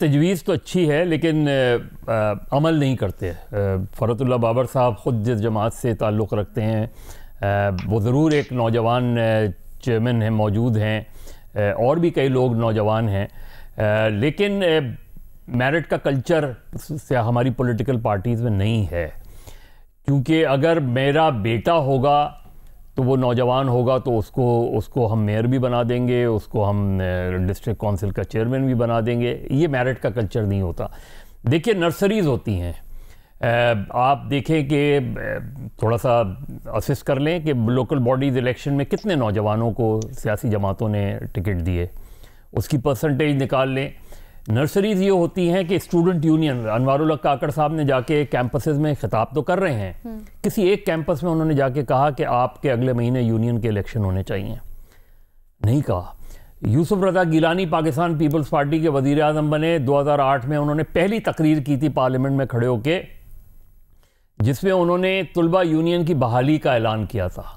तजवीज़ तो अच्छी है लेकिन अमल नहीं करते। फ़रतुल्लाह बाबर साहब ख़ुद जिस जमात से ताल्लुक़ रखते हैं वो ज़रूर एक नौजवान चेयरमैन हैं, मौजूद हैं, और भी कई लोग नौजवान हैं, लेकिन मेरिट का कल्चर से हमारी पॉलिटिकल पार्टीज़ में नहीं है। क्योंकि अगर मेरा बेटा होगा तो वो नौजवान होगा तो उसको हम मेयर भी बना देंगे, उसको हम डिस्ट्रिक्ट काउंसिल का चेयरमैन भी बना देंगे। ये मेरिट का कल्चर नहीं होता। देखिए नर्सरीज़ होती हैं, आप देखें कि थोड़ा सा असिस्ट कर लें कि लोकल बॉडीज़ इलेक्शन में कितने नौजवानों को सियासी जमातों ने टिकट दिए, उसकी परसेंटेज निकाल लें। नर्सरीज़ ये होती हैं कि स्टूडेंट यूनियन, अनवारुल हक काकड़ साहब ने जाके कैंपसेस में खिताब तो कर रहे हैं, किसी एक कैंपस में उन्होंने जाके कहा कि आपके अगले महीने यूनियन के इलेक्शन होने चाहिए, नहीं कहा। यूसुफ रज़ा गिलानी पाकिस्तान पीपल्स पार्टी के वज़ीर आज़म बने 2008 में, उन्होंने पहली तकरीर की थी पार्लियामेंट में खड़े होके, जिसमें उन्होंने तुलबा यूनियन की बहाली का ऐलान किया था।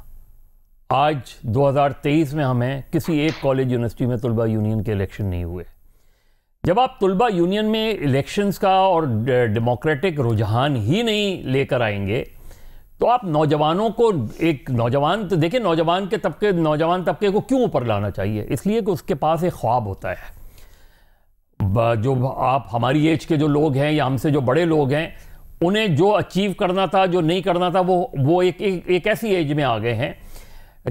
आज 2023 में हमें किसी एक कॉलेज यूनिवर्सिटी में तुलबा यूनियन के इलेक्शन नहीं हुए। जब आप तुलबा यूनियन में इलेक्शंस का और डेमोक्रेटिक रुझान ही नहीं लेकर आएंगे तो आप नौजवानों को, एक नौजवान तो देखिए नौजवान तबके को क्यों ऊपर लाना चाहिए? इसलिए कि उसके पास एक ख्वाब होता है। जो आप हमारी एज के जो लोग हैं या हमसे जो बड़े लोग हैं, उन्हें जो अचीव करना था, जो नहीं करना था, वो एक ऐसी एज में आ गए हैं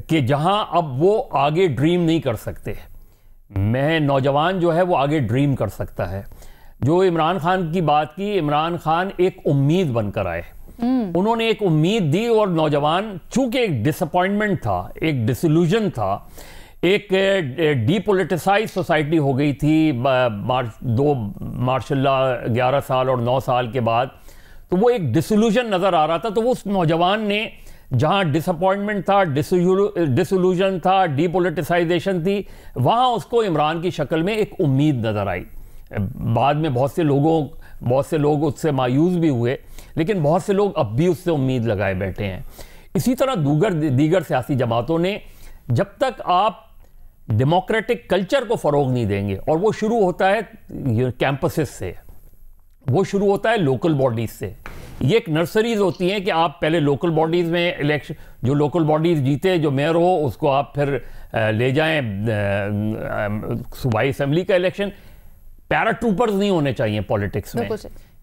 कि जहां अब वो आगे ड्रीम नहीं कर सकते। मैं नौजवान जो है वो आगे ड्रीम कर सकता है। जो इमरान खान की बात की, इमरान खान एक उम्मीद बनकर आए, उन्होंने एक उम्मीद दी और नौजवान, चूंकि एक डिसअपॉइंटमेंट था, एक डिसइल्यूजन था, एक डीपोलिटिसाइज सोसाइटी हो गई थी माशाल्लाह 11 साल और 9 साल के बाद, तो वो एक डिसइल्यूजन नज़र आ रहा था। तो वो उस नौजवान ने, जहाँ डिसअपॉइंटमेंट था, डिसइल्यूजन था, डीपोलिटिसाइजेशन थी, वहाँ उसको इमरान की शक्ल में एक उम्मीद नज़र आई। बाद में बहुत से लोग उससे मायूस भी हुए, लेकिन बहुत से लोग अब भी उससे उम्मीद लगाए बैठे हैं। इसी तरह दीगर सियासी जमातों ने, जब तक आप डेमोक्रेटिक कल्चर को फ़रोग नहीं देंगे, और वो शुरू होता है कैंपसेस से, वो शुरू होता है लोकल बॉडीज़ से। ये एक नर्सरीज होती हैं कि आप पहले लोकल बॉडीज़ में इलेक्शन, जो लोकल बॉडीज़ जीते, जो मेयर हो, उसको आप फिर ले जाएं सूबाई असेंबली का इलेक्शन। पैराट्रूपर्स नहीं होने चाहिए पॉलिटिक्स में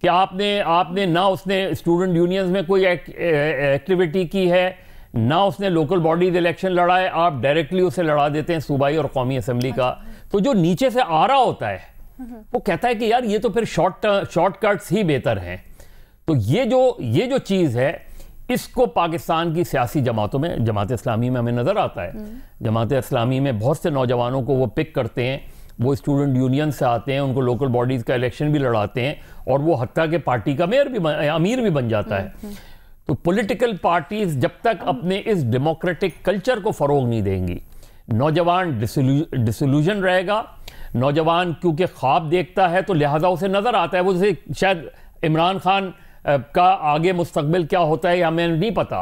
कि आपने ना उसने स्टूडेंट यूनियंस में कोई एक्टिविटी की है, ना उसने लोकल बॉडीज इलेक्शन लड़ा है, आप डायरेक्टली उसे लड़ा देते हैं सूबाई और कौमी असेंबली का। तो जो नीचे से आ रहा होता है वो कहता है कि यार ये तो फिर शॉर्टकट्स ही बेहतर हैं। तो ये जो चीज़ है, इसको पाकिस्तान की सियासी जमातों में, जमात इस्लामी में हमें नज़र आता है। जमात इस्लामी में बहुत से नौजवानों को वो पिक करते हैं, वो स्टूडेंट यूनियन से आते हैं, उनको लोकल बॉडीज़ का इलेक्शन भी लड़ाते हैं, और वो हत्ता के पार्टी का अमीर भी बन जाता है। तो पॉलिटिकल पार्टीज जब तक अपने इस डेमोक्रेटिक कल्चर को फ़रोग नहीं देंगी, नौजवान डिसइल्यूजन रहेगा। नौजवान क्योंकि ख्वाब देखता है तो लिहाजा उसे नज़र आता है, वो उसे शायद इमरान खान का आगे मुस्तकबिल क्या होता है हमें नहीं पता,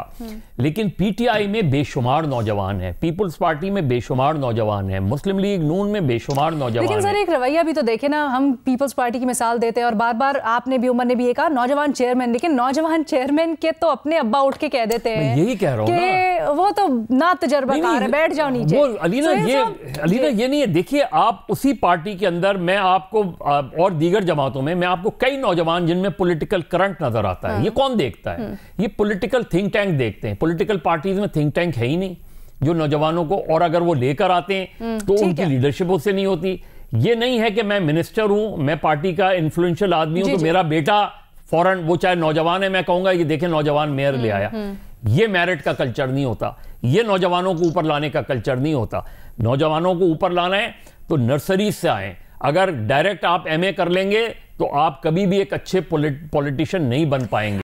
लेकिन पीटीआई में बेशुमार नौजवान है, पीपल्स पार्टी में बेशुमार नौजवान है, मुस्लिम लीग नून में बेशुमार नौजवान। लेकिन सर एक रवैया भी तो देखे ना, हम पीपल्स पार्टी की मिसाल देते हैं और बार बार आपने भी, उमर ने भी ये कहा नौजवान चेयरमैन, लेकिन नौजवान चेयरमैन के तो अपने अब्बा उठ के कह देते हैं, यही कह रहा हूं कि वो तो ना तजर्बाकार है, बैठ जाओ नीचे। अलीना ये नहीं है। देखिए आप उसी पार्टी के अंदर, मैं आपको और दीगर जमातों में, मैं आपको कई नौजवान जिनमें पॉलिटिकल करंट नजर आता है, ये कौन देखता है? ये पॉलिटिकल थिंक टैंक देखते हैं। पॉलिटिकल पार्टीज में थिंक टैंक है ही नहीं जो नौजवानों को, और अगर वो लेकर आते हैं तो उनकी लीडरशिप उससे नहीं होती। ये नहीं है कि मैं मिनिस्टर हूं, मैं पार्टी का इन्फ्लुएंशियल आदमी हूं, तो मेरा बेटा फौरन, वो चाहे नौजवान है, मैं कहूंगा ये देखें नौजवान मेयर ले आया। ये मेरिट का कल्चर नहीं होता, ये नौजवानों को ऊपर लाने का कल्चर नहीं होता। नौजवानों को ऊपर लाना है तो नर्सरी से आए। अगर डायरेक्ट आप एमए कर लेंगे तो आप कभी भी एक अच्छे पॉलिटिशियन नहीं बन पाएंगे।